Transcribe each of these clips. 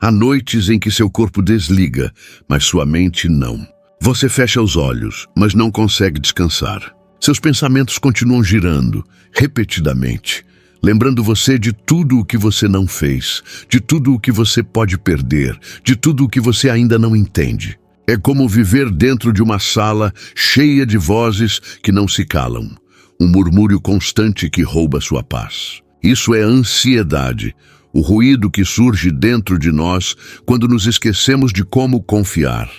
Há noites em que seu corpo desliga, mas sua mente não. Você fecha os olhos, mas não consegue descansar. Seus pensamentos continuam girando, repetidamente, lembrando você de tudo o que você não fez, de tudo o que você pode perder, de tudo o que você ainda não entende. É como viver dentro de uma sala cheia de vozes que não se calam, um murmúrio constante que rouba sua paz. Isso é ansiedade, o ruído que surge dentro de nós quando nos esquecemos de como confiar.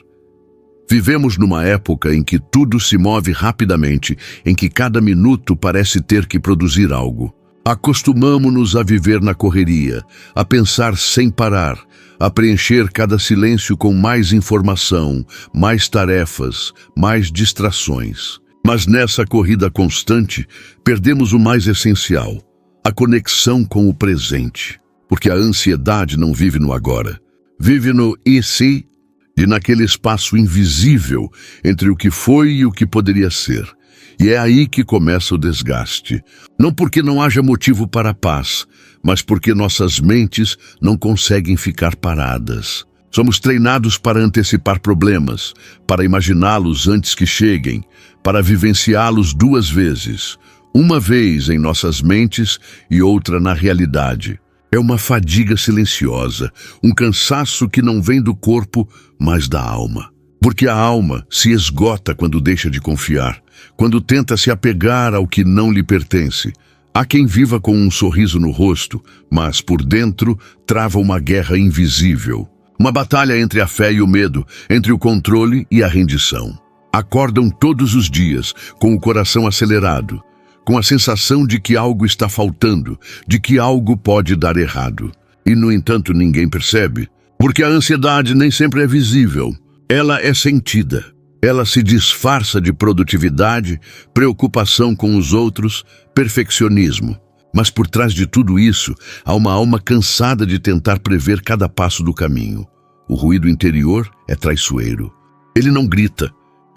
Vivemos numa época em que tudo se move rapidamente, em que cada minuto parece ter que produzir algo. Acostumamo-nos a viver na correria, a pensar sem parar, a preencher cada silêncio com mais informação, mais tarefas, mais distrações. Mas nessa corrida constante, perdemos o mais essencial, a conexão com o presente. Porque a ansiedade não vive no agora, vive no e se, e naquele espaço invisível entre o que foi e o que poderia ser. E é aí que começa o desgaste. Não porque não haja motivo para a paz, mas porque nossas mentes não conseguem ficar paradas. Somos treinados para antecipar problemas, para imaginá-los antes que cheguem, para vivenciá-los duas vezes. Uma vez em nossas mentes e outra na realidade. É uma fadiga silenciosa, um cansaço que não vem do corpo, mas da alma. Porque a alma se esgota quando deixa de confiar, quando tenta se apegar ao que não lhe pertence. Há quem viva com um sorriso no rosto, mas por dentro trava uma guerra invisível. Uma batalha entre a fé e o medo, entre o controle e a rendição. Acordam todos os dias, com o coração acelerado, com a sensação de que algo está faltando, de que algo pode dar errado. E, no entanto, ninguém percebe, porque a ansiedade nem sempre é visível. Ela é sentida. Ela se disfarça de produtividade, preocupação com os outros, perfeccionismo. Mas por trás de tudo isso, há uma alma cansada de tentar prever cada passo do caminho. O ruído interior é traiçoeiro. Ele não grita,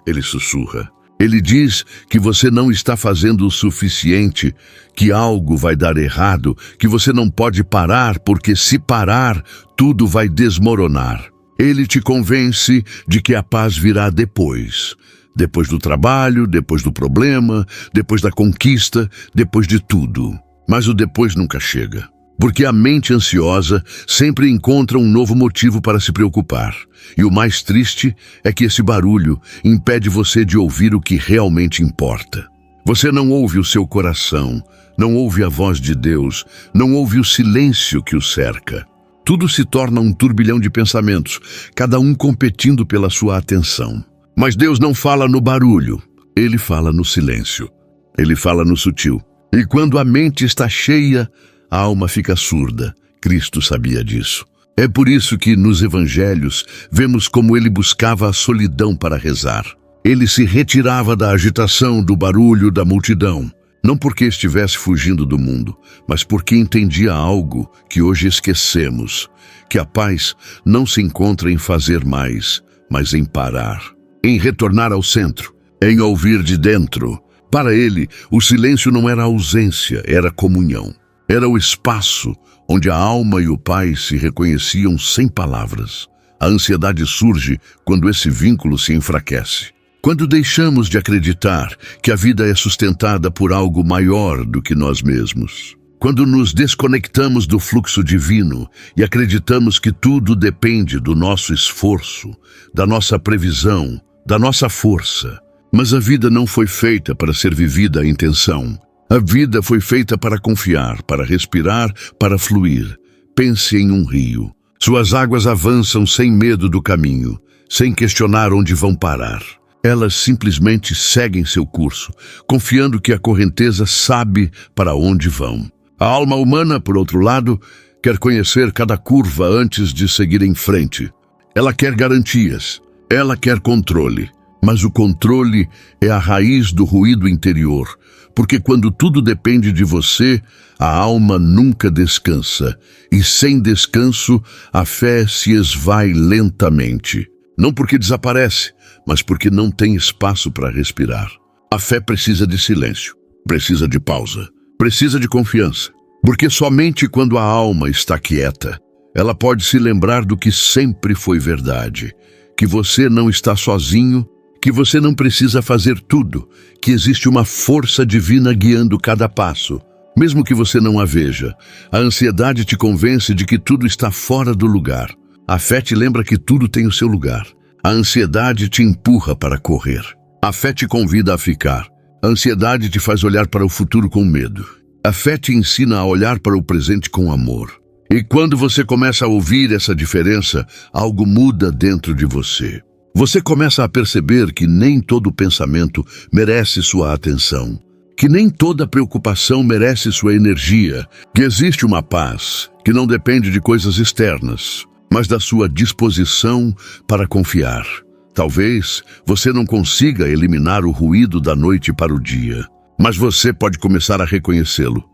ele sussurra. Ele diz que você não está fazendo o suficiente, que algo vai dar errado, que você não pode parar, porque se parar, tudo vai desmoronar. Ele te convence de que a paz virá depois. Depois do trabalho, depois do problema, depois da conquista, depois de tudo. Mas o depois nunca chega. Porque a mente ansiosa sempre encontra um novo motivo para se preocupar. E o mais triste é que esse barulho impede você de ouvir o que realmente importa. Você não ouve o seu coração, não ouve a voz de Deus, não ouve o silêncio que o cerca. Tudo se torna um turbilhão de pensamentos, cada um competindo pela sua atenção. Mas Deus não fala no barulho, Ele fala no silêncio. Ele fala no sutil. E quando a mente está cheia, a alma fica surda. Cristo sabia disso. É por isso que nos evangelhos vemos como ele buscava a solidão para rezar. Ele se retirava da agitação, do barulho, da multidão. Não porque estivesse fugindo do mundo, mas porque entendia algo que hoje esquecemos, que a paz não se encontra em fazer mais, mas em parar, em retornar ao centro, em ouvir de dentro. Para ele, o silêncio não era ausência, era comunhão. Era o espaço onde a alma e o Pai se reconheciam sem palavras. A ansiedade surge quando esse vínculo se enfraquece. Quando deixamos de acreditar que a vida é sustentada por algo maior do que nós mesmos. Quando nos desconectamos do fluxo divino e acreditamos que tudo depende do nosso esforço, da nossa previsão, da nossa força. Mas a vida não foi feita para ser vivida em tensão. A vida foi feita para confiar, para respirar, para fluir. Pense em um rio. Suas águas avançam sem medo do caminho, sem questionar onde vão parar. Elas simplesmente seguem seu curso, confiando que a correnteza sabe para onde vão. A alma humana, por outro lado, quer conhecer cada curva antes de seguir em frente. Ela quer garantias, ela quer controle. Mas o controle é a raiz do ruído interior, porque quando tudo depende de você, a alma nunca descansa, e sem descanso, a fé se esvai lentamente. Não porque desaparece, mas porque não tem espaço para respirar. A fé precisa de silêncio, precisa de pausa, precisa de confiança, porque somente quando a alma está quieta Ela pode se lembrar do que sempre foi verdade, que você não está sozinho, que você não precisa fazer tudo, que existe uma força divina guiando cada passo. Mesmo que você não a veja, a ansiedade te convence de que tudo está fora do lugar. A fé te lembra que tudo tem o seu lugar. A ansiedade te empurra para correr. A fé te convida a ficar. A ansiedade te faz olhar para o futuro com medo. A fé te ensina a olhar para o presente com amor. E quando você começa a ouvir essa diferença, algo muda dentro de você. Você começa a perceber que nem todo pensamento merece sua atenção, que nem toda preocupação merece sua energia, que existe uma paz que não depende de coisas externas, mas da sua disposição para confiar. Talvez você não consiga eliminar o ruído da noite para o dia, mas você pode começar a reconhecê-lo.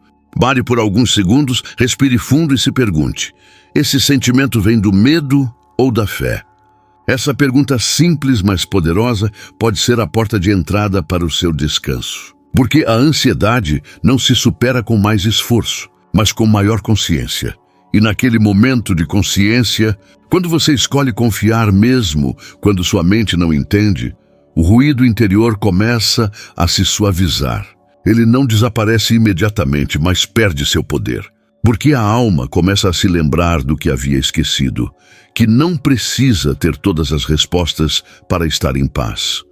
Pare por alguns segundos, respire fundo e se pergunte: esse sentimento vem do medo ou da fé? Essa pergunta simples, mas poderosa, pode ser a porta de entrada para o seu descanso. Porque a ansiedade não se supera com mais esforço, mas com maior consciência. E naquele momento de consciência, quando você escolhe confiar mesmo quando sua mente não entende, o ruído interior começa a se suavizar. Ele não desaparece imediatamente, mas perde seu poder. Porque a alma começa a se lembrar do que havia esquecido, que não precisa ter todas as respostas para estar em paz.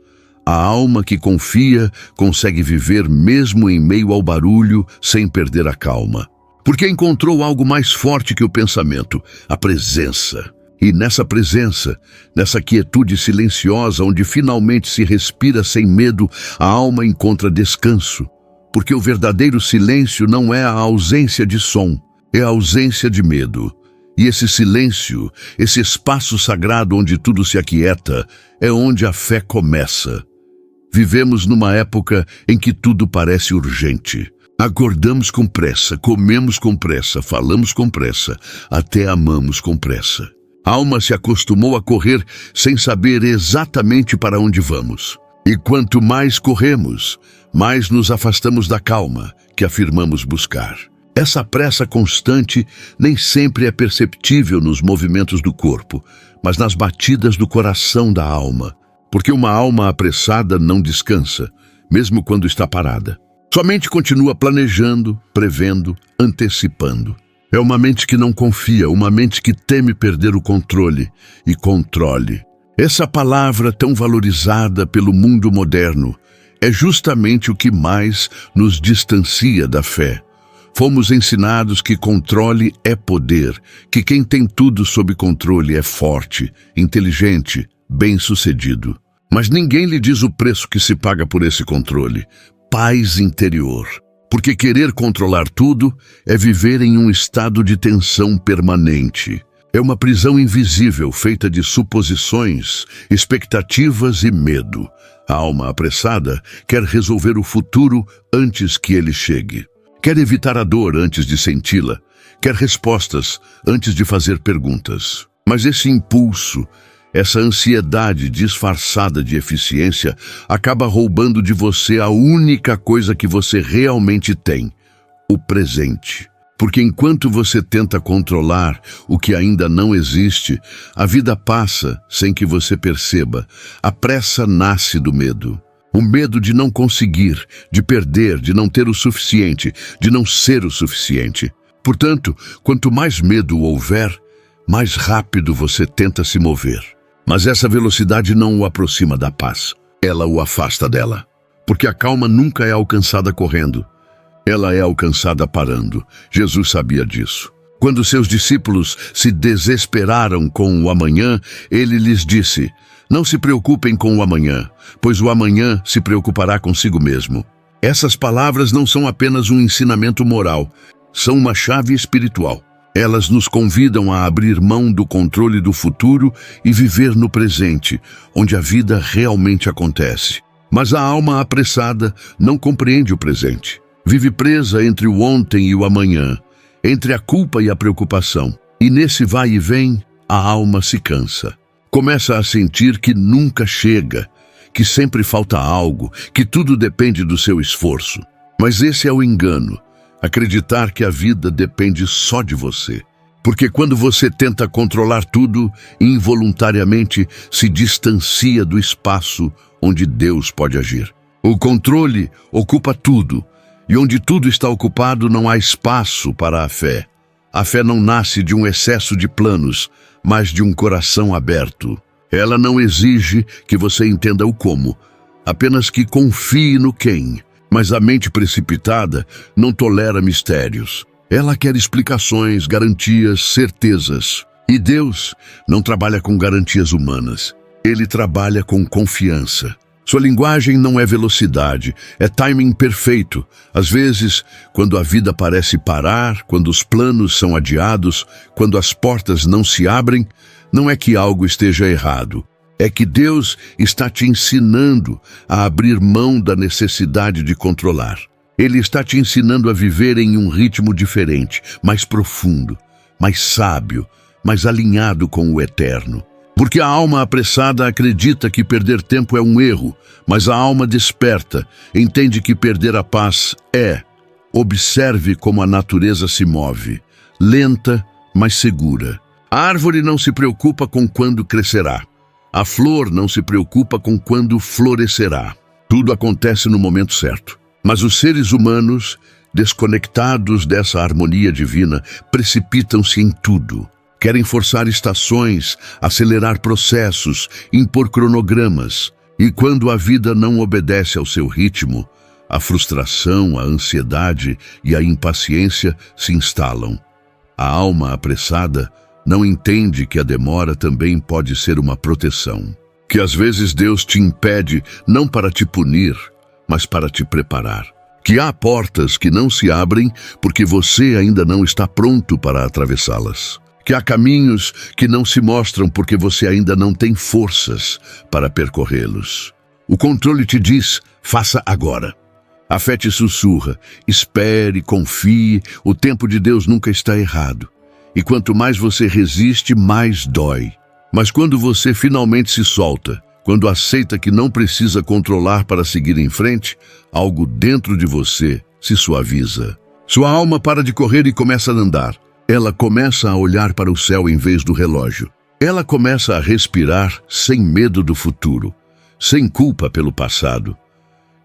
A alma que confia consegue viver mesmo em meio ao barulho, sem perder a calma. Porque encontrou algo mais forte que o pensamento, a presença. E nessa presença, nessa quietude silenciosa onde finalmente se respira sem medo, a alma encontra descanso. Porque o verdadeiro silêncio não é a ausência de som, é a ausência de medo. E esse silêncio, esse espaço sagrado onde tudo se aquieta, é onde a fé começa. Vivemos numa época em que tudo parece urgente. Acordamos com pressa, comemos com pressa, falamos com pressa, até amamos com pressa. A alma se acostumou a correr sem saber exatamente para onde vamos. E quanto mais corremos, mais nos afastamos da calma que afirmamos buscar. Essa pressa constante nem sempre é perceptível nos movimentos do corpo, mas nas batidas do coração da alma. Porque uma alma apressada não descansa, mesmo quando está parada. Somente continua planejando, prevendo, antecipando. É uma mente que não confia, uma mente que teme perder o controle e controle. Essa palavra tão valorizada pelo mundo moderno é justamente o que mais nos distancia da fé. Fomos ensinados que controle é poder, que quem tem tudo sob controle é forte, inteligente, bem-sucedido. Mas ninguém lhe diz o preço que se paga por esse controle: paz interior. Porque querer controlar tudo é viver em um estado de tensão permanente. É uma prisão invisível feita de suposições, expectativas e medo. A alma apressada quer resolver o futuro antes que ele chegue. Quer evitar a dor antes de senti-la. Quer respostas antes de fazer perguntas. Mas esse impulso, essa ansiedade disfarçada de eficiência, acaba roubando de você a única coisa que você realmente tem: o presente. Porque enquanto você tenta controlar o que ainda não existe, a vida passa sem que você perceba. A pressa nasce do medo. O medo de não conseguir, de perder, de não ter o suficiente, de não ser o suficiente. Portanto, quanto mais medo houver, mais rápido você tenta se mover. Mas essa velocidade não o aproxima da paz. Ela o afasta dela. Porque a calma nunca é alcançada correndo. Ela é alcançada parando. Jesus sabia disso. Quando seus discípulos se desesperaram com o amanhã, ele lhes disse: não se preocupem com o amanhã, pois o amanhã se preocupará consigo mesmo. Essas palavras não são apenas um ensinamento moral, são uma chave espiritual. Elas nos convidam a abrir mão do controle do futuro e viver no presente, onde a vida realmente acontece. Mas a alma apressada não compreende o presente. Vive presa entre o ontem e o amanhã, entre a culpa e a preocupação. E nesse vai e vem, a alma se cansa. Começa a sentir que nunca chega, que sempre falta algo, que tudo depende do seu esforço. Mas esse é o engano. Acreditar que a vida depende só de você. Porque quando você tenta controlar tudo, involuntariamente se distancia do espaço onde Deus pode agir. O controle ocupa tudo, e onde tudo está ocupado não há espaço para a fé. A fé não nasce de um excesso de planos, mas de um coração aberto. Ela não exige que você entenda o como, apenas que confie no quem. Mas a mente precipitada não tolera mistérios. Ela quer explicações, garantias, certezas. E Deus não trabalha com garantias humanas. Ele trabalha com confiança. Sua linguagem não é velocidade, é timing perfeito. Às vezes, quando a vida parece parar, quando os planos são adiados, quando as portas não se abrem, não é que algo esteja errado. É que Deus está te ensinando a abrir mão da necessidade de controlar. Ele está te ensinando a viver em um ritmo diferente, mais profundo, mais sábio, mais alinhado com o eterno. Porque a alma apressada acredita que perder tempo é um erro, mas a alma desperta entende que perder a paz é. Observe como a natureza se move, lenta, mas segura. A árvore não se preocupa com quando crescerá. A flor não se preocupa com quando florescerá. Tudo acontece no momento certo. Mas os seres humanos, desconectados dessa harmonia divina, precipitam-se em tudo. Querem forçar estações, acelerar processos, impor cronogramas. E quando a vida não obedece ao seu ritmo, a frustração, a ansiedade e a impaciência se instalam. A alma apressada não entende que a demora também pode ser uma proteção. Que às vezes Deus te impede não para te punir, mas para te preparar. Que há portas que não se abrem porque você ainda não está pronto para atravessá-las. Que há caminhos que não se mostram porque você ainda não tem forças para percorrê-los. O controle te diz, faça agora. A fé te sussurra, espere, confie, o tempo de Deus nunca está errado. E quanto mais você resiste, mais dói. Mas quando você finalmente se solta, quando aceita que não precisa controlar para seguir em frente, algo dentro de você se suaviza. Sua alma para de correr e começa a andar. Ela começa a olhar para o céu em vez do relógio. Ela começa a respirar sem medo do futuro, sem culpa pelo passado.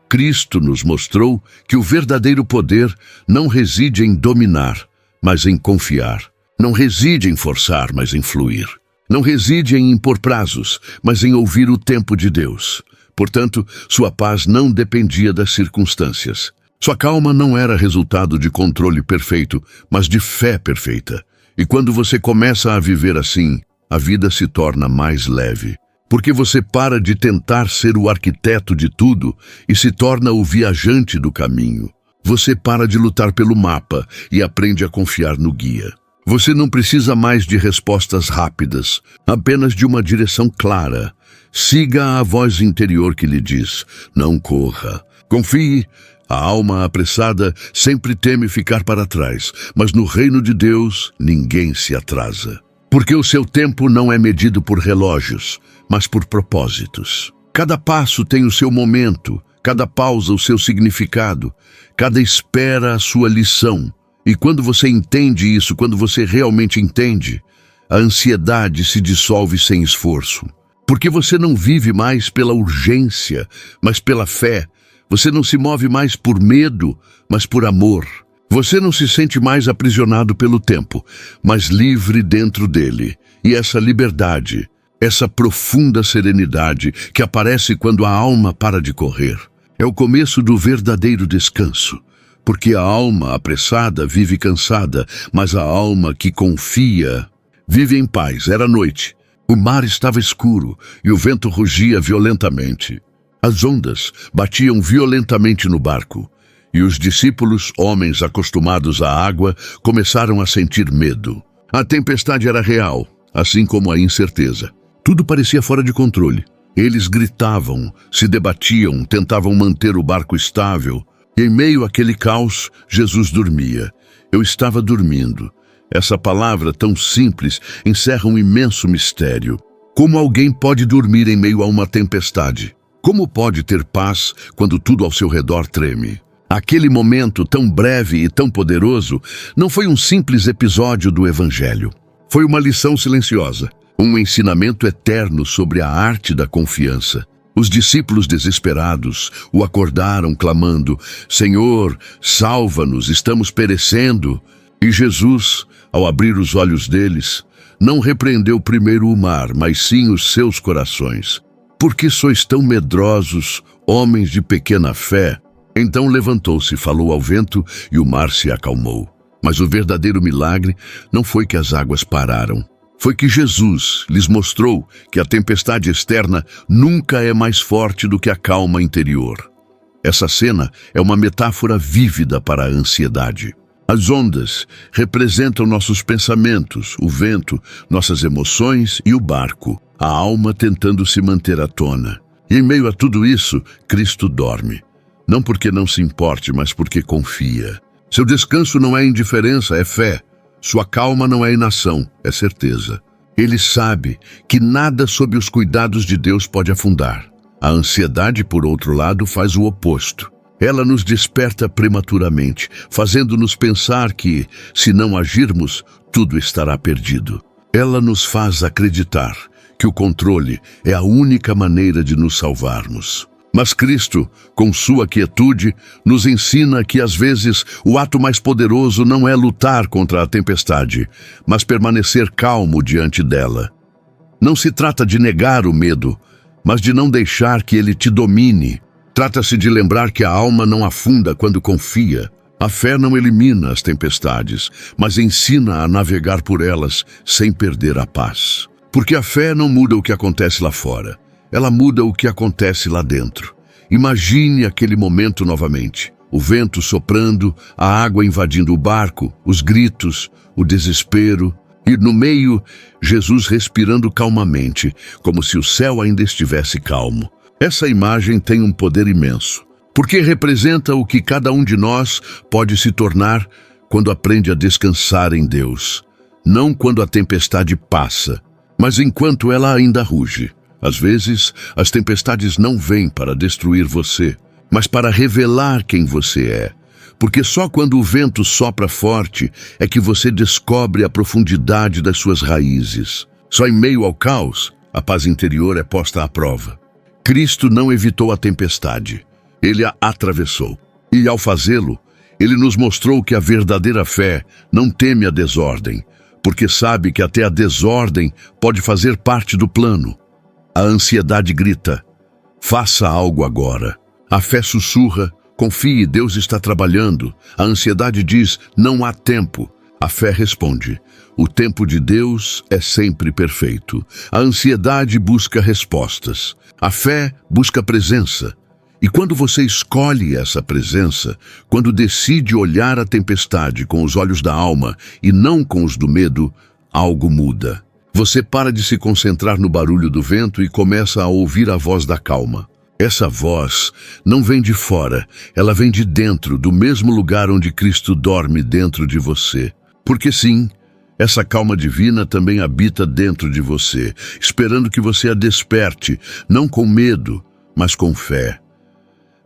Cristo nos mostrou que o verdadeiro poder não reside em dominar, mas em confiar. Não reside em forçar, mas em fluir. Não reside em impor prazos, mas em ouvir o tempo de Deus. Portanto, sua paz não dependia das circunstâncias. Sua calma não era resultado de controle perfeito, mas de fé perfeita. E quando você começa a viver assim, a vida se torna mais leve. Porque você para de tentar ser o arquiteto de tudo e se torna o viajante do caminho. Você para de lutar pelo mapa e aprende a confiar no guia. Você não precisa mais de respostas rápidas, apenas de uma direção clara. Siga a voz interior que lhe diz, não corra. Confie. A alma apressada sempre teme ficar para trás, mas no reino de Deus ninguém se atrasa. Porque o seu tempo não é medido por relógios, mas por propósitos. Cada passo tem o seu momento, cada pausa o seu significado, cada espera a sua lição. E quando você entende isso, quando você realmente entende, a ansiedade se dissolve sem esforço. Porque você não vive mais pela urgência, mas pela fé. Você não se move mais por medo, mas por amor. Você não se sente mais aprisionado pelo tempo, mas livre dentro dele. E essa liberdade, essa profunda serenidade que aparece quando a alma para de correr, é o começo do verdadeiro descanso. Porque a alma apressada vive cansada, mas a alma que confia vive em paz. Era noite, o mar estava escuro e o vento rugia violentamente. As ondas batiam violentamente no barco, e os discípulos, homens acostumados à água, começaram a sentir medo. A tempestade era real, assim como a incerteza. Tudo parecia fora de controle. Eles gritavam, se debatiam, tentavam manter o barco estável. E em meio àquele caos, Jesus dormia. Eu estava dormindo. Essa palavra tão simples encerra um imenso mistério. Como alguém pode dormir em meio a uma tempestade? Como pode ter paz quando tudo ao seu redor treme? Aquele momento tão breve e tão poderoso não foi um simples episódio do Evangelho. Foi uma lição silenciosa, um ensinamento eterno sobre a arte da confiança. Os discípulos desesperados o acordaram clamando: Senhor, salva-nos, estamos perecendo. E Jesus, ao abrir os olhos deles, não repreendeu primeiro o mar, mas sim os seus corações. Por que sois tão medrosos, homens de pequena fé? Então levantou-se, falou ao vento e o mar se acalmou. Mas o verdadeiro milagre não foi que as águas pararam. Foi que Jesus lhes mostrou que a tempestade externa nunca é mais forte do que a calma interior. Essa cena é uma metáfora vívida para a ansiedade. As ondas representam nossos pensamentos, o vento, nossas emoções e o barco, a alma tentando se manter à tona. E em meio a tudo isso, Cristo dorme. Não porque não se importe, mas porque confia. Seu descanso não é indiferença, é fé. Sua calma não é inação, é certeza. Ele sabe que nada sob os cuidados de Deus pode afundar. A ansiedade, por outro lado, faz o oposto. Ela nos desperta prematuramente, fazendo-nos pensar que, se não agirmos, tudo estará perdido. Ela nos faz acreditar que o controle é a única maneira de nos salvarmos. Mas Cristo, com sua quietude, nos ensina que às vezes o ato mais poderoso não é lutar contra a tempestade, mas permanecer calmo diante dela. Não se trata de negar o medo, mas de não deixar que ele te domine. Trata-se de lembrar que a alma não afunda quando confia. A fé não elimina as tempestades, mas ensina a navegar por elas sem perder a paz. Porque a fé não muda o que acontece lá fora. Ela muda o que acontece lá dentro. Imagine aquele momento novamente. O vento soprando, a água invadindo o barco, os gritos, o desespero. E no meio, Jesus respirando calmamente, como se o céu ainda estivesse calmo. Essa imagem tem um poder imenso, porque representa o que cada um de nós pode se tornar quando aprende a descansar em Deus. Não quando a tempestade passa, mas enquanto ela ainda ruge. Às vezes, as tempestades não vêm para destruir você, mas para revelar quem você é. Porque só quando o vento sopra forte é que você descobre a profundidade das suas raízes. Só em meio ao caos, a paz interior é posta à prova. Cristo não evitou a tempestade, ele a atravessou. E ao fazê-lo, ele nos mostrou que a verdadeira fé não teme a desordem, porque sabe que até a desordem pode fazer parte do plano. A ansiedade grita: faça algo agora. A fé sussurra: confie, Deus está trabalhando. A ansiedade diz: não há tempo. A fé responde: o tempo de Deus é sempre perfeito. A ansiedade busca respostas. A fé busca presença. E quando você escolhe essa presença, quando decide olhar a tempestade com os olhos da alma e não com os do medo, algo muda. Você para de se concentrar no barulho do vento e começa a ouvir a voz da calma. Essa voz não vem de fora, ela vem de dentro, do mesmo lugar onde Cristo dorme dentro de você. Porque sim, essa calma divina também habita dentro de você, esperando que você a desperte, não com medo, mas com fé.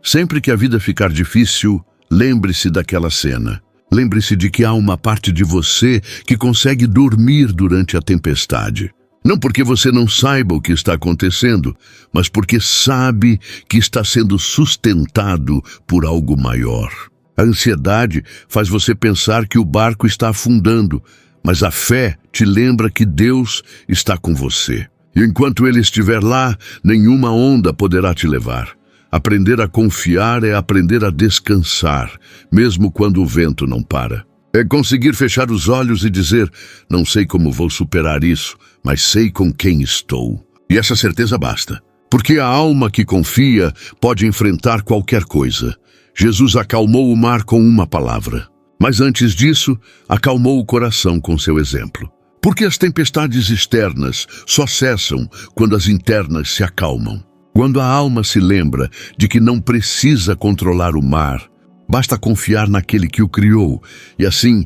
Sempre que a vida ficar difícil, lembre-se daquela cena. Lembre-se de que há uma parte de você que consegue dormir durante a tempestade. Não porque você não saiba o que está acontecendo, mas porque sabe que está sendo sustentado por algo maior. A ansiedade faz você pensar que o barco está afundando, mas a fé te lembra que Deus está com você. E enquanto Ele estiver lá, nenhuma onda poderá te levar. Aprender a confiar é aprender a descansar, mesmo quando o vento não para. É conseguir fechar os olhos e dizer: não sei como vou superar isso, mas sei com quem estou. E essa certeza basta. Porque a alma que confia pode enfrentar qualquer coisa. Jesus acalmou o mar com uma palavra. Mas antes disso, acalmou o coração com seu exemplo. Porque as tempestades externas só cessam quando as internas se acalmam. Quando a alma se lembra de que não precisa controlar o mar, basta confiar naquele que o criou. E assim,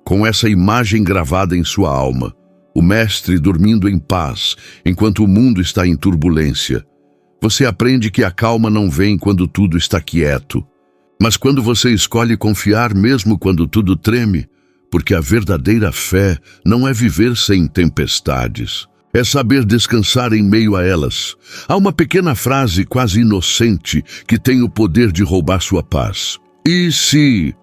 com essa imagem gravada em sua alma, o mestre dormindo em paz, enquanto o mundo está em turbulência, você aprende que a calma não vem quando tudo está quieto, Mas quando você escolhe confiar mesmo quando tudo treme, porque a verdadeira fé não é viver sem tempestades, é saber descansar em meio a elas. Há uma pequena frase quase inocente que tem o poder de roubar sua paz. E se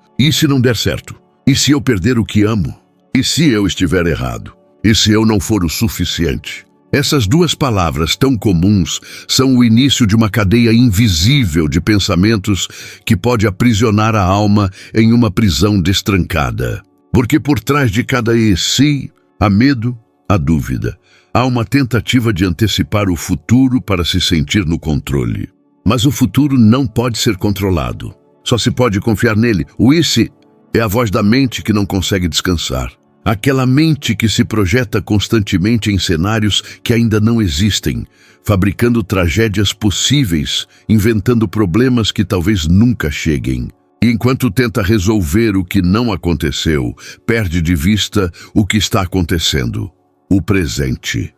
não der certo? E se eu perder o que amo? E se eu estiver errado? E se eu não for o suficiente? Essas duas palavras tão comuns são o início de uma cadeia invisível de pensamentos que pode aprisionar a alma em uma prisão destrancada. Porque por trás de cada e se, há medo, há dúvida. Há uma tentativa de antecipar o futuro para se sentir no controle. Mas o futuro não pode ser controlado. Só se pode confiar nele. O e se é a voz da mente que não consegue descansar. Aquela mente que se projeta constantemente em cenários que ainda não existem, fabricando tragédias possíveis, inventando problemas que talvez nunca cheguem. E enquanto tenta resolver o que não aconteceu, perde de vista o que está acontecendo, o presente.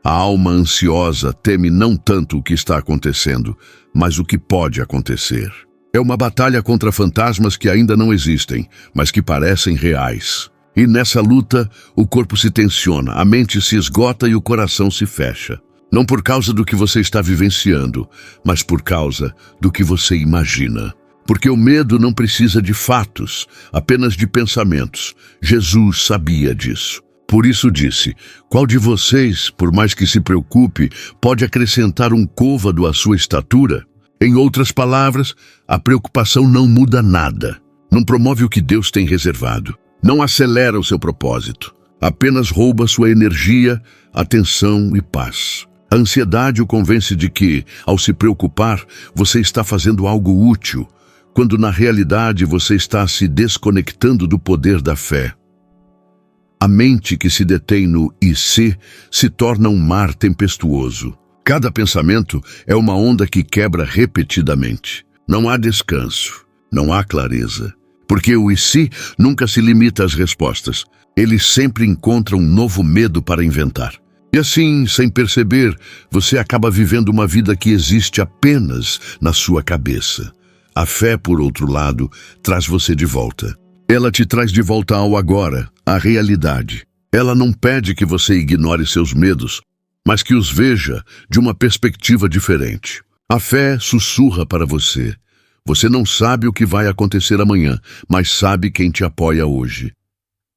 A alma ansiosa teme não tanto o que está acontecendo, mas o que pode acontecer. É uma batalha contra fantasmas que ainda não existem, mas que parecem reais. E nessa luta, o corpo se tensiona, a mente se esgota e o coração se fecha. Não por causa do que você está vivenciando, mas por causa do que você imagina. Porque o medo não precisa de fatos, apenas de pensamentos. Jesus sabia disso. Por isso disse: qual de vocês, por mais que se preocupe, pode acrescentar um côvado à sua estatura? Em outras palavras, a preocupação não muda nada. Não promove o que Deus tem reservado. Não acelera o seu propósito. Apenas rouba sua energia, atenção e paz. A ansiedade o convence de que, ao se preocupar, você está fazendo algo útil, quando na realidade você está se desconectando do poder da fé. A mente que se detém no e se torna um mar tempestuoso. Cada pensamento é uma onda que quebra repetidamente. Não há descanso, não há clareza. Porque o e se nunca se limita às respostas. Ele sempre encontra um novo medo para inventar. E assim, sem perceber, você acaba vivendo uma vida que existe apenas na sua cabeça. A fé, por outro lado, traz você de volta. Ela te traz de volta ao agora, à realidade. Ela não pede que você ignore seus medos, mas que os veja de uma perspectiva diferente. A fé sussurra para você. Você não sabe o que vai acontecer amanhã, mas sabe quem te apoia hoje.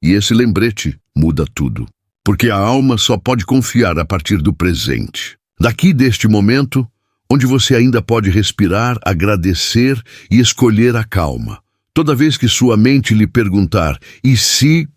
E esse lembrete muda tudo. Porque a alma só pode confiar a partir do presente. Daqui deste momento, onde você ainda pode respirar, agradecer e escolher a calma. Toda vez que sua mente lhe perguntar, e se?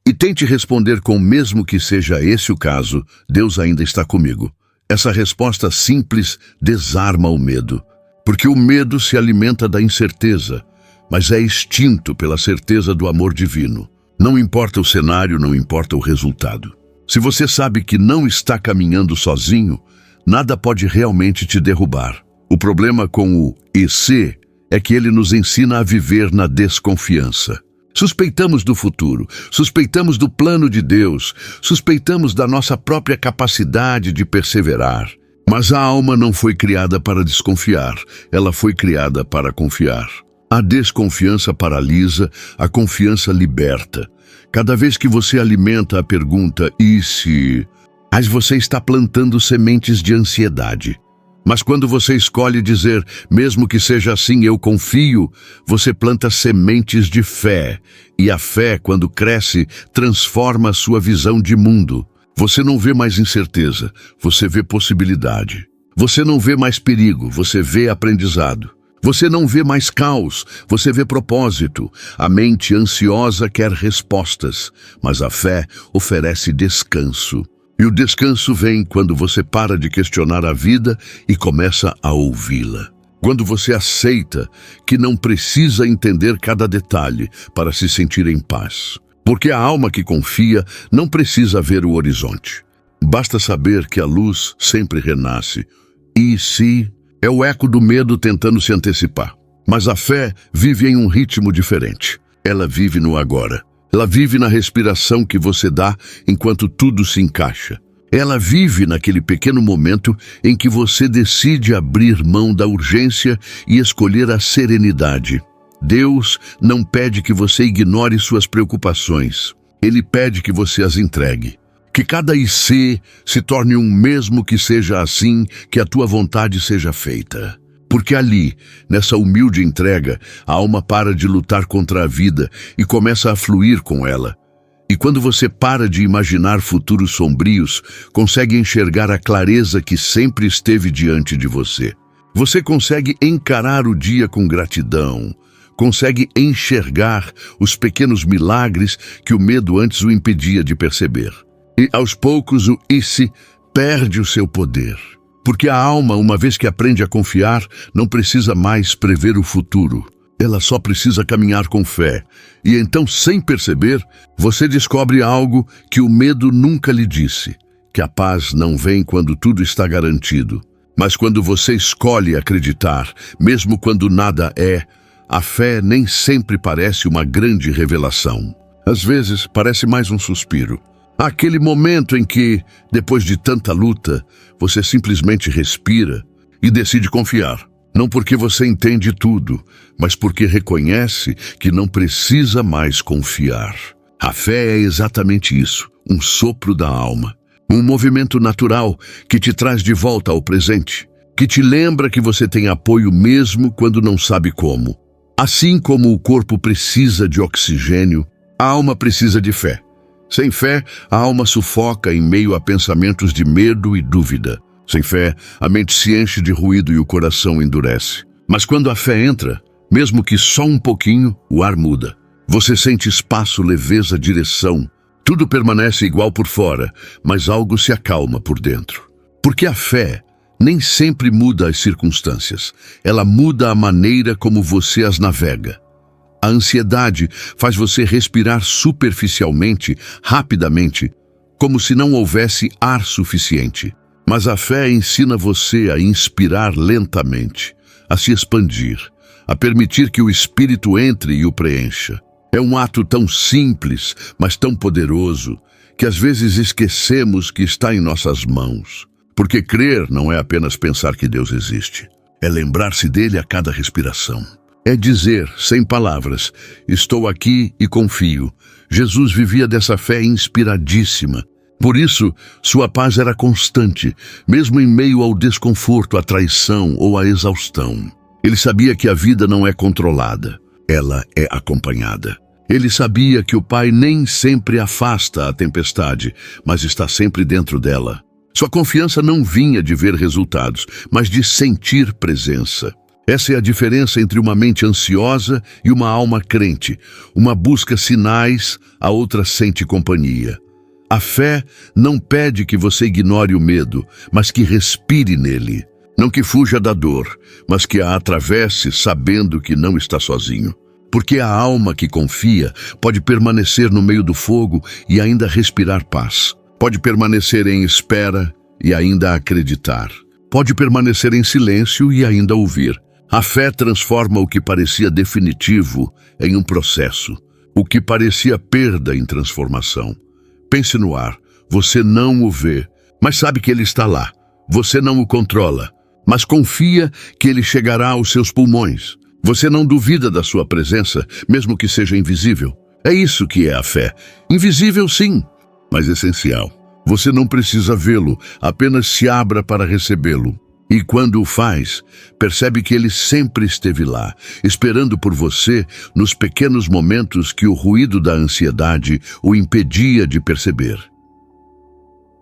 E tente responder com mesmo que seja esse o caso, Deus ainda está comigo. Essa resposta simples desarma o medo. Porque o medo se alimenta da incerteza, mas é extinto pela certeza do amor divino. Não importa o cenário, não importa o resultado. Se você sabe que não está caminhando sozinho, nada pode realmente te derrubar. O problema com o e se é que ele nos ensina a viver na desconfiança. Suspeitamos do futuro, suspeitamos do plano de Deus, suspeitamos da nossa própria capacidade de perseverar. Mas a alma não foi criada para desconfiar, ela foi criada para confiar. A desconfiança paralisa, a confiança liberta. Cada vez que você alimenta a pergunta, e se? Mas você está plantando sementes de ansiedade. Mas quando você escolhe dizer, mesmo que seja assim, eu confio, você planta sementes de fé. E a fé, quando cresce, transforma a sua visão de mundo. Você não vê mais incerteza, você vê possibilidade. Você não vê mais perigo, você vê aprendizado. Você não vê mais caos, você vê propósito. A mente ansiosa quer respostas, mas a fé oferece descanso. E o descanso vem quando você para de questionar a vida e começa a ouvi-la. Quando você aceita que não precisa entender cada detalhe para se sentir em paz. Porque a alma que confia não precisa ver o horizonte. Basta saber que a luz sempre renasce. E se é o eco do medo tentando se antecipar. Mas a fé vive em um ritmo diferente. Ela vive no agora. Ela vive na respiração que você dá enquanto tudo se encaixa. Ela vive naquele pequeno momento em que você decide abrir mão da urgência e escolher a serenidade. Deus não pede que você ignore suas preocupações. Ele pede que você as entregue. Que cada IC se torne um mesmo que seja assim, que a tua vontade seja feita. Porque ali, nessa humilde entrega, a alma para de lutar contra a vida e começa a fluir com ela. E quando você para de imaginar futuros sombrios, consegue enxergar a clareza que sempre esteve diante de você. Você consegue encarar o dia com gratidão, consegue enxergar os pequenos milagres que o medo antes o impedia de perceber. E aos poucos o IC perde o seu poder. Porque a alma, uma vez que aprende a confiar, não precisa mais prever o futuro. Ela só precisa caminhar com fé. E então, sem perceber, você descobre algo que o medo nunca lhe disse. Que a paz não vem quando tudo está garantido. Mas quando você escolhe acreditar, mesmo quando nada é, a fé nem sempre parece uma grande revelação. Às vezes, parece mais um suspiro. Aquele momento em que, depois de tanta luta, você simplesmente respira e decide confiar. Não porque você entende tudo, mas porque reconhece que não precisa mais confiar. A fé é exatamente isso, um sopro da alma. Um movimento natural que te traz de volta ao presente, que te lembra que você tem apoio mesmo quando não sabe como. Assim como o corpo precisa de oxigênio, a alma precisa de fé. Sem fé, a alma sufoca em meio a pensamentos de medo e dúvida. Sem fé, a mente se enche de ruído e o coração endurece. Mas quando a fé entra, mesmo que só um pouquinho, o ar muda. Você sente espaço, leveza, direção. Tudo permanece igual por fora, mas algo se acalma por dentro. Porque a fé nem sempre muda as circunstâncias. Ela muda a maneira como você as navega. A ansiedade faz você respirar superficialmente, rapidamente, como se não houvesse ar suficiente. Mas a fé ensina você a inspirar lentamente, a se expandir, a permitir que o Espírito entre e o preencha. É um ato tão simples, mas tão poderoso, que às vezes esquecemos que está em nossas mãos. Porque crer não é apenas pensar que Deus existe, é lembrar-se dele a cada respiração. É dizer, sem palavras, estou aqui e confio. Jesus vivia dessa fé inspiradíssima. Por isso, sua paz era constante, mesmo em meio ao desconforto, à traição ou à exaustão. Ele sabia que a vida não é controlada, ela é acompanhada. Ele sabia que o Pai nem sempre afasta a tempestade, mas está sempre dentro dela. Sua confiança não vinha de ver resultados, mas de sentir presença. Essa é a diferença entre uma mente ansiosa e uma alma crente. Uma busca sinais, a outra sente companhia. A fé não pede que você ignore o medo, mas que respire nele. Não que fuja da dor, mas que a atravesse sabendo que não está sozinho. Porque a alma que confia pode permanecer no meio do fogo e ainda respirar paz. Pode permanecer em espera e ainda acreditar. Pode permanecer em silêncio e ainda ouvir. A fé transforma o que parecia definitivo em um processo, o que parecia perda em transformação. Pense no ar, você não o vê, mas sabe que ele está lá. Você não o controla, mas confia que ele chegará aos seus pulmões. Você não duvida da sua presença, mesmo que seja invisível. É isso que é a fé. Invisível sim, mas essencial. Você não precisa vê-lo, apenas se abra para recebê-lo. E quando o faz, percebe que ele sempre esteve lá, esperando por você nos pequenos momentos que o ruído da ansiedade o impedia de perceber.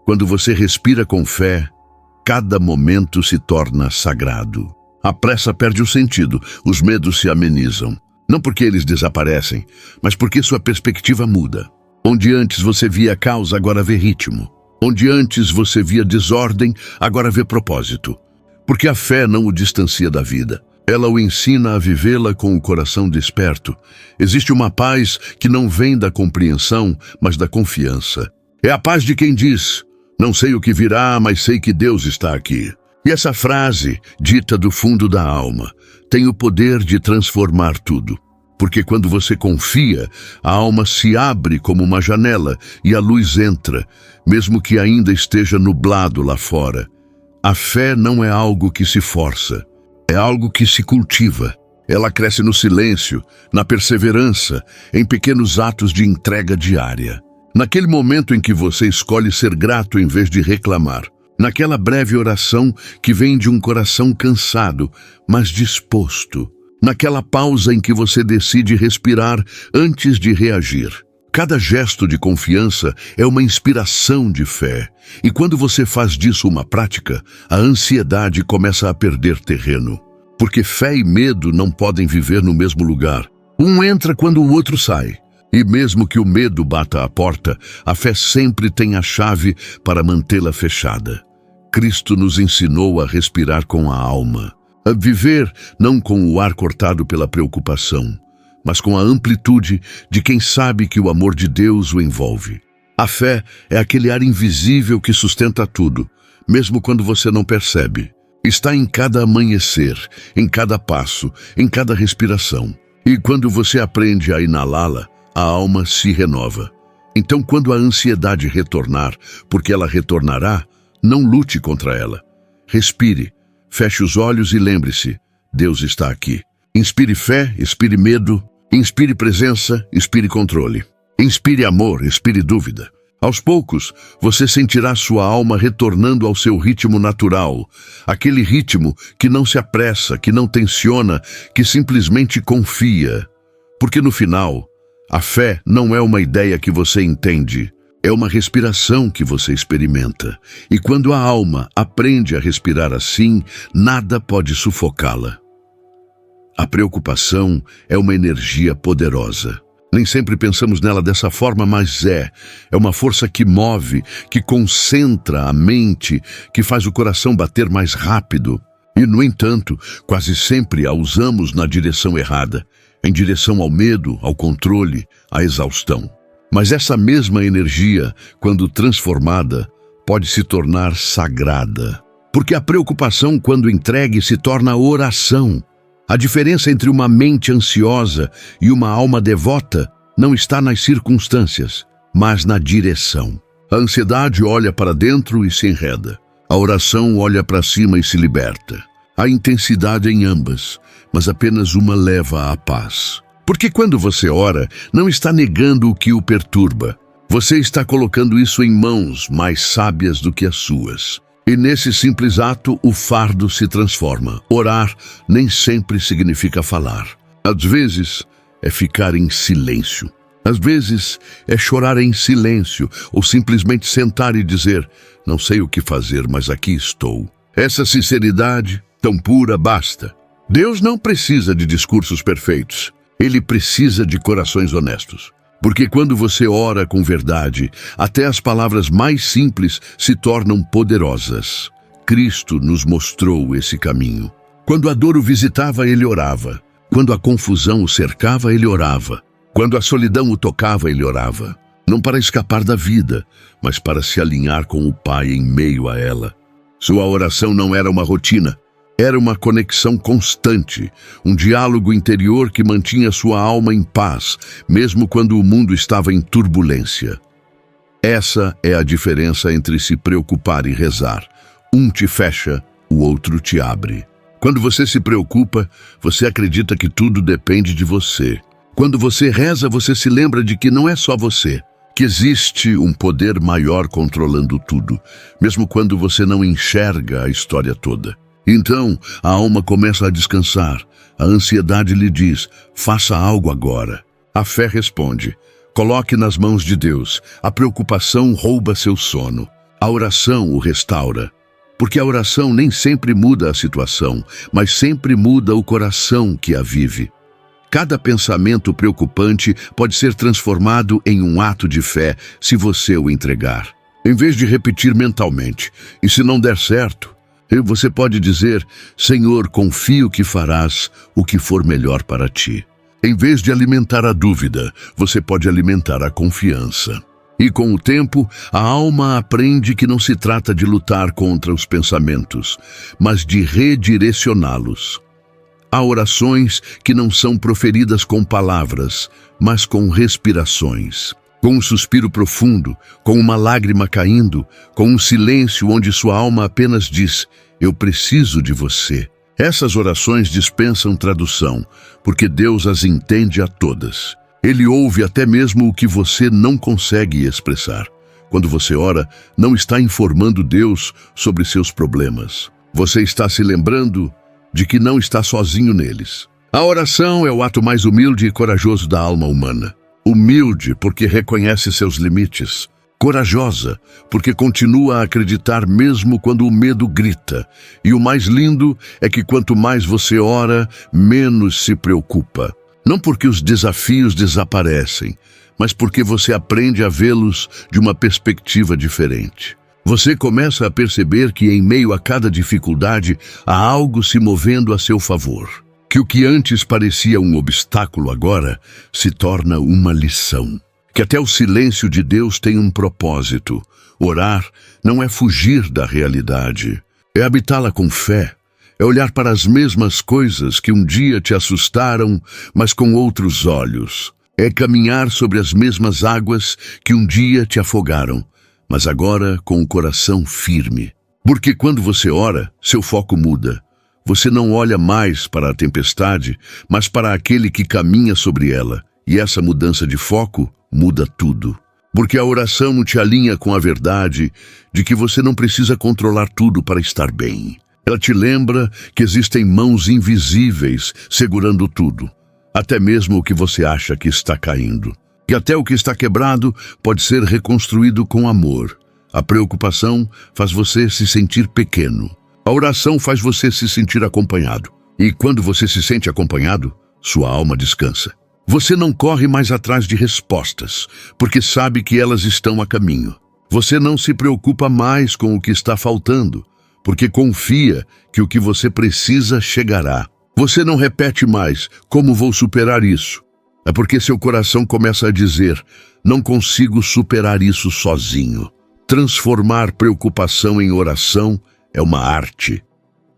Quando você respira com fé, cada momento se torna sagrado. A pressa perde o sentido, os medos se amenizam. Não porque eles desaparecem, mas porque sua perspectiva muda. Onde antes você via caos, agora vê ritmo. Onde antes você via desordem, agora vê propósito. Porque a fé não o distancia da vida. Ela o ensina a vivê-la com o coração desperto. Existe uma paz que não vem da compreensão, mas da confiança. É a paz de quem diz, não sei o que virá, mas sei que Deus está aqui. E essa frase, dita do fundo da alma, tem o poder de transformar tudo. Porque quando você confia, a alma se abre como uma janela e a luz entra, mesmo que ainda esteja nublado lá fora. A fé não é algo que se força, é algo que se cultiva. Ela cresce no silêncio, na perseverança, em pequenos atos de entrega diária. Naquele momento em que você escolhe ser grato em vez de reclamar. Naquela breve oração que vem de um coração cansado, mas disposto. Naquela pausa em que você decide respirar antes de reagir. Cada gesto de confiança é uma inspiração de fé. E quando você faz disso uma prática, a ansiedade começa a perder terreno. Porque fé e medo não podem viver no mesmo lugar. Um entra quando o outro sai. E mesmo que o medo bata à porta, a fé sempre tem a chave para mantê-la fechada. Cristo nos ensinou a respirar com a alma, a viver não com o ar cortado pela preocupação, mas com a amplitude de quem sabe que o amor de Deus o envolve. A fé é aquele ar invisível que sustenta tudo, mesmo quando você não percebe. Está em cada amanhecer, em cada passo, em cada respiração. E quando você aprende a inalá-la, a alma se renova. Então, quando a ansiedade retornar, porque ela retornará, não lute contra ela. Respire, feche os olhos e lembre-se, Deus está aqui. Inspire fé, expire medo, inspire presença, expire controle. Inspire amor, expire dúvida. Aos poucos, você sentirá sua alma retornando ao seu ritmo natural, aquele ritmo que não se apressa, que não tensiona, que simplesmente confia. Porque no final, a fé não é uma ideia que você entende, é uma respiração que você experimenta. E quando a alma aprende a respirar assim, nada pode sufocá-la. A preocupação é uma energia poderosa. Nem sempre pensamos nela dessa forma, mas é uma força que move, que concentra a mente, que faz o coração bater mais rápido. E, no entanto, quase sempre a usamos na direção errada, em direção ao medo, ao controle, à exaustão. Mas essa mesma energia, quando transformada, pode se tornar sagrada. Porque a preocupação, quando entregue, se torna oração. A diferença entre uma mente ansiosa e uma alma devota não está nas circunstâncias, mas na direção. A ansiedade olha para dentro e se enreda. A oração olha para cima e se liberta. Há intensidade em ambas, mas apenas uma leva à paz. Porque quando você ora, não está negando o que o perturba. Você está colocando isso em mãos mais sábias do que as suas. E nesse simples ato, o fardo se transforma. Orar nem sempre significa falar. Às vezes, é ficar em silêncio. Às vezes, é chorar em silêncio ou simplesmente sentar e dizer, não sei o que fazer, mas aqui estou. Essa sinceridade, tão pura, basta. Deus não precisa de discursos perfeitos. Ele precisa de corações honestos. Porque quando você ora com verdade, até as palavras mais simples se tornam poderosas. Cristo nos mostrou esse caminho. Quando a dor o visitava, ele orava. Quando a confusão o cercava, ele orava. Quando a solidão o tocava, ele orava. Não para escapar da vida, mas para se alinhar com o Pai em meio a ela. Sua oração não era uma rotina. Era uma conexão constante, um diálogo interior que mantinha sua alma em paz, mesmo quando o mundo estava em turbulência. Essa é a diferença entre se preocupar e rezar. Um te fecha, o outro te abre. Quando você se preocupa, você acredita que tudo depende de você. Quando você reza, você se lembra de que não é só você, que existe um poder maior controlando tudo, mesmo quando você não enxerga a história toda. Então, a alma começa a descansar. A ansiedade lhe diz, faça algo agora. A fé responde, coloque nas mãos de Deus. A preocupação rouba seu sono. A oração o restaura. Porque a oração nem sempre muda a situação, mas sempre muda o coração que a vive. Cada pensamento preocupante pode ser transformado em um ato de fé se você o entregar. Em vez de repetir mentalmente, e se não der certo, você pode dizer, Senhor, confio que farás o que for melhor para ti. Em vez de alimentar a dúvida, você pode alimentar a confiança. E com o tempo, a alma aprende que não se trata de lutar contra os pensamentos, mas de redirecioná-los. Há orações que não são proferidas com palavras, mas com respirações. Com um suspiro profundo, com uma lágrima caindo, com um silêncio onde sua alma apenas diz, eu preciso de você. Essas orações dispensam tradução, porque Deus as entende a todas. Ele ouve até mesmo o que você não consegue expressar. Quando você ora, não está informando Deus sobre seus problemas. Você está se lembrando de que não está sozinho neles. A oração é o ato mais humilde e corajoso da alma humana. Humilde porque reconhece seus limites. Corajosa porque continua a acreditar mesmo quando o medo grita. E o mais lindo é que quanto mais você ora, menos se preocupa. Não porque os desafios desaparecem, mas porque você aprende a vê-los de uma perspectiva diferente. Você começa a perceber que em meio a cada dificuldade há algo se movendo a seu favor. Que o que antes parecia um obstáculo agora se torna uma lição. Que até o silêncio de Deus tem um propósito. Orar não é fugir da realidade, é habitá-la com fé. É olhar para as mesmas coisas que um dia te assustaram, mas com outros olhos. É caminhar sobre as mesmas águas que um dia te afogaram, mas agora com o coração firme. Porque quando você ora, seu foco muda. Você não olha mais para a tempestade, mas para aquele que caminha sobre ela. E essa mudança de foco muda tudo. Porque a oração te alinha com a verdade de que você não precisa controlar tudo para estar bem. Ela te lembra que existem mãos invisíveis segurando tudo, até mesmo o que você acha que está caindo. Que até o que está quebrado pode ser reconstruído com amor. A preocupação faz você se sentir pequeno. A oração faz você se sentir acompanhado. E quando você se sente acompanhado, sua alma descansa. Você não corre mais atrás de respostas, porque sabe que elas estão a caminho. Você não se preocupa mais com o que está faltando, porque confia que o que você precisa chegará. Você não repete mais, como vou superar isso? É porque seu coração começa a dizer, não consigo superar isso sozinho. Transformar preocupação em oração é uma arte.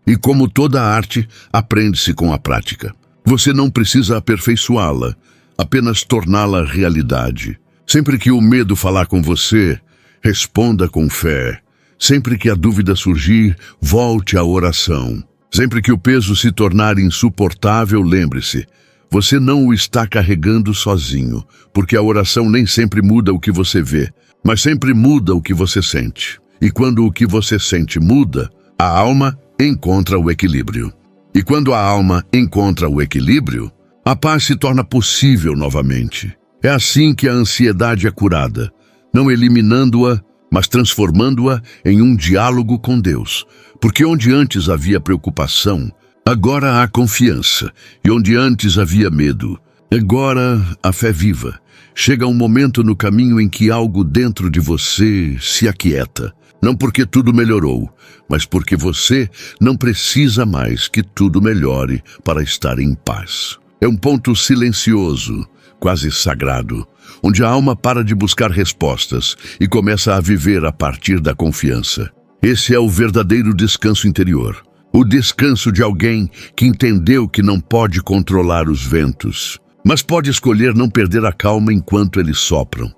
E como toda arte, aprende-se com a prática. Você não precisa aperfeiçoá-la, apenas torná-la realidade. Sempre que o medo falar com você, responda com fé. Sempre que a dúvida surgir, volte à oração. Sempre que o peso se tornar insuportável, lembre-se, você não o está carregando sozinho, porque a oração nem sempre muda o que você vê, mas sempre muda o que você sente. E quando o que você sente muda, a alma encontra o equilíbrio. E quando a alma encontra o equilíbrio, a paz se torna possível novamente. É assim que a ansiedade é curada, não eliminando-a, mas transformando-a em um diálogo com Deus. Porque onde antes havia preocupação, agora há confiança. E onde antes havia medo, agora a fé viva. Chega um momento no caminho em que algo dentro de você se aquieta. Não porque tudo melhorou, mas porque você não precisa mais que tudo melhore para estar em paz. É um ponto silencioso, quase sagrado, onde a alma para de buscar respostas e começa a viver a partir da confiança. Esse é o verdadeiro descanso interior. O descanso de alguém que entendeu que não pode controlar os ventos, mas pode escolher não perder a calma enquanto eles sopram.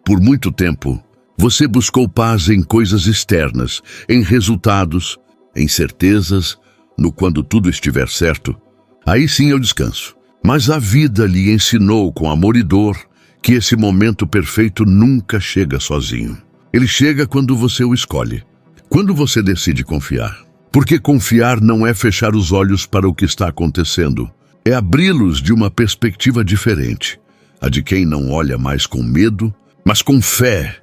Por muito tempo, você buscou paz em coisas externas, em resultados, em certezas, no quando tudo estiver certo. Aí sim é o descanso. Mas a vida lhe ensinou com amor e dor que esse momento perfeito nunca chega sozinho. Ele chega quando você o escolhe, quando você decide confiar. Porque confiar não é fechar os olhos para o que está acontecendo, é abri-los de uma perspectiva diferente, a de quem não olha mais com medo, mas com fé.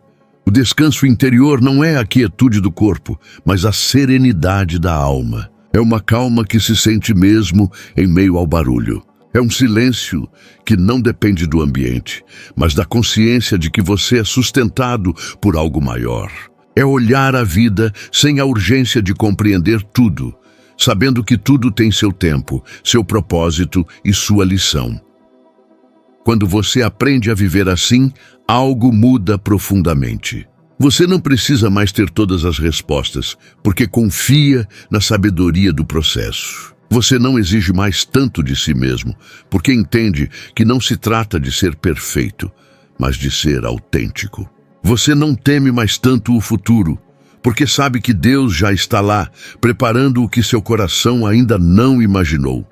O descanso interior não é a quietude do corpo, mas a serenidade da alma. É uma calma que se sente mesmo em meio ao barulho. É um silêncio que não depende do ambiente, mas da consciência de que você é sustentado por algo maior. É olhar a vida sem a urgência de compreender tudo, sabendo que tudo tem seu tempo, seu propósito e sua lição. Quando você aprende a viver assim, algo muda profundamente. Você não precisa mais ter todas as respostas, porque confia na sabedoria do processo. Você não exige mais tanto de si mesmo, porque entende que não se trata de ser perfeito, mas de ser autêntico. Você não teme mais tanto o futuro, porque sabe que Deus já está lá, preparando o que seu coração ainda não imaginou.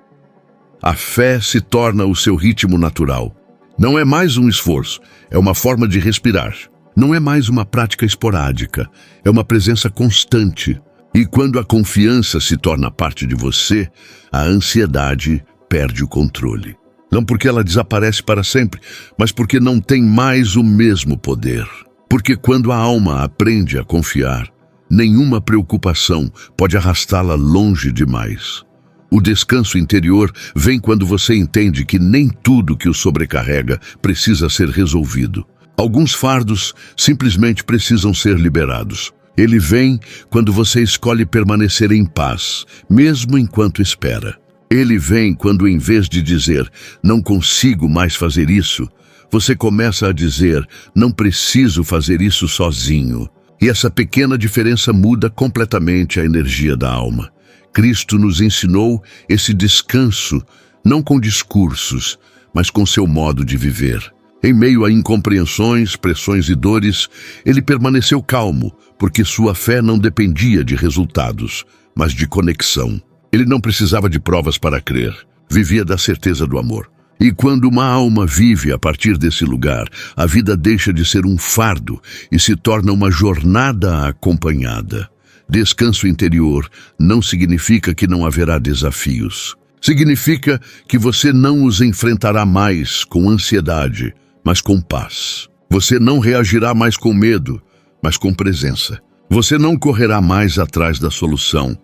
A fé se torna o seu ritmo natural. Não é mais um esforço, é uma forma de respirar. Não é mais uma prática esporádica, é uma presença constante. E quando a confiança se torna parte de você, a ansiedade perde o controle. Não porque ela desaparece para sempre, mas porque não tem mais o mesmo poder. Porque quando a alma aprende a confiar, nenhuma preocupação pode arrastá-la longe demais. O descanso interior vem quando você entende que nem tudo que o sobrecarrega precisa ser resolvido. Alguns fardos simplesmente precisam ser liberados. Ele vem quando você escolhe permanecer em paz, mesmo enquanto espera. Ele vem quando, em vez de dizer, não consigo mais fazer isso, você começa a dizer, não preciso fazer isso sozinho. E essa pequena diferença muda completamente a energia da alma. Cristo nos ensinou esse descanso, não com discursos, mas com seu modo de viver. Em meio a incompreensões, pressões e dores, ele permaneceu calmo, porque sua fé não dependia de resultados, mas de conexão. Ele não precisava de provas para crer, vivia da certeza do amor. E quando uma alma vive a partir desse lugar, a vida deixa de ser um fardo e se torna uma jornada acompanhada. Descanso interior não significa que não haverá desafios. Significa que você não os enfrentará mais com ansiedade, mas com paz. Você não reagirá mais com medo, mas com presença. Você não correrá mais atrás da solução,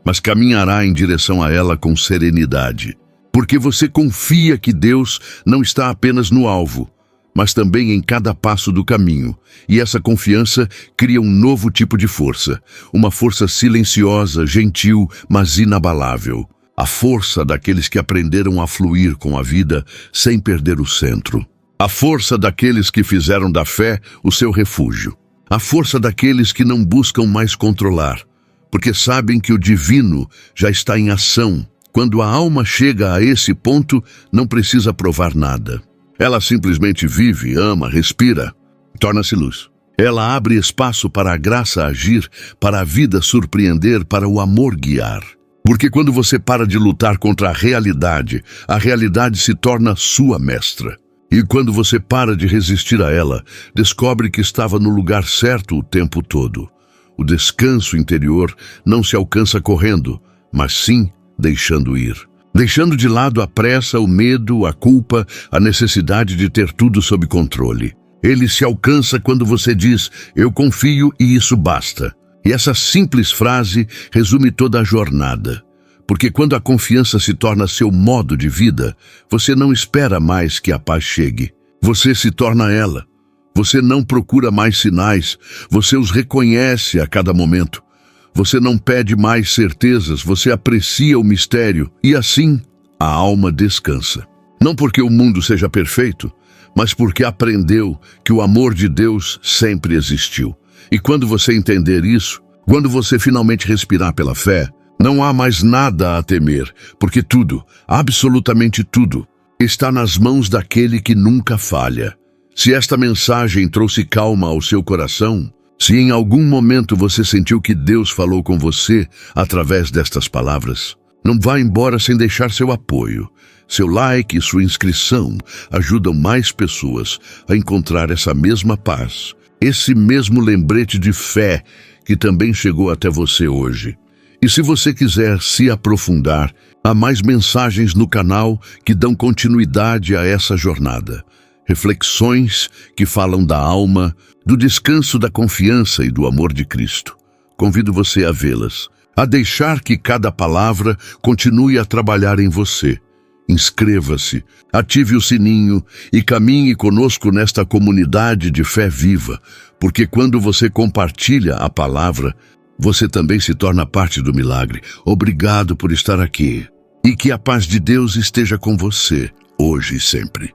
mas caminhará em direção a ela com serenidade. Porque você confia que Deus não está apenas no alvo, mas também em cada passo do caminho. E essa confiança cria um novo tipo de força. Uma força silenciosa, gentil, mas inabalável. A força daqueles que aprenderam a fluir com a vida sem perder o centro. A força daqueles que fizeram da fé o seu refúgio. A força daqueles que não buscam mais controlar, porque sabem que o divino já está em ação. Quando a alma chega a esse ponto, não precisa provar nada. Ela simplesmente vive, ama, respira, torna-se luz. Ela abre espaço para a graça agir, para a vida surpreender, para o amor guiar. Porque quando você para de lutar contra a realidade se torna sua mestra. E quando você para de resistir a ela, descobre que estava no lugar certo o tempo todo. O descanso interior não se alcança correndo, mas sim deixando ir. Deixando de lado a pressa, o medo, a culpa, a necessidade de ter tudo sob controle. Ele se alcança quando você diz, eu confio e isso basta. E essa simples frase resume toda a jornada. Porque quando a confiança se torna seu modo de vida, você não espera mais que a paz chegue. Você se torna ela. Você não procura mais sinais, você os reconhece a cada momento. Você não pede mais certezas, você aprecia o mistério. E assim, a alma descansa. Não porque o mundo seja perfeito, mas porque aprendeu que o amor de Deus sempre existiu. E quando você entender isso, quando você finalmente respirar pela fé, não há mais nada a temer, porque tudo, absolutamente tudo, está nas mãos daquele que nunca falha. Se esta mensagem trouxe calma ao seu coração, se em algum momento você sentiu que Deus falou com você através destas palavras, não vá embora sem deixar seu apoio. Seu like e sua inscrição ajudam mais pessoas a encontrar essa mesma paz, esse mesmo lembrete de fé que também chegou até você hoje. E se você quiser se aprofundar, há mais mensagens no canal que dão continuidade a essa jornada. Reflexões que falam da alma, do descanso da confiança e do amor de Cristo. Convido você a vê-las, a deixar que cada palavra continue a trabalhar em você. Inscreva-se, ative o sininho e caminhe conosco nesta comunidade de fé viva, porque quando você compartilha a palavra, você também se torna parte do milagre. Obrigado por estar aqui. E que a paz de Deus esteja com você, hoje e sempre.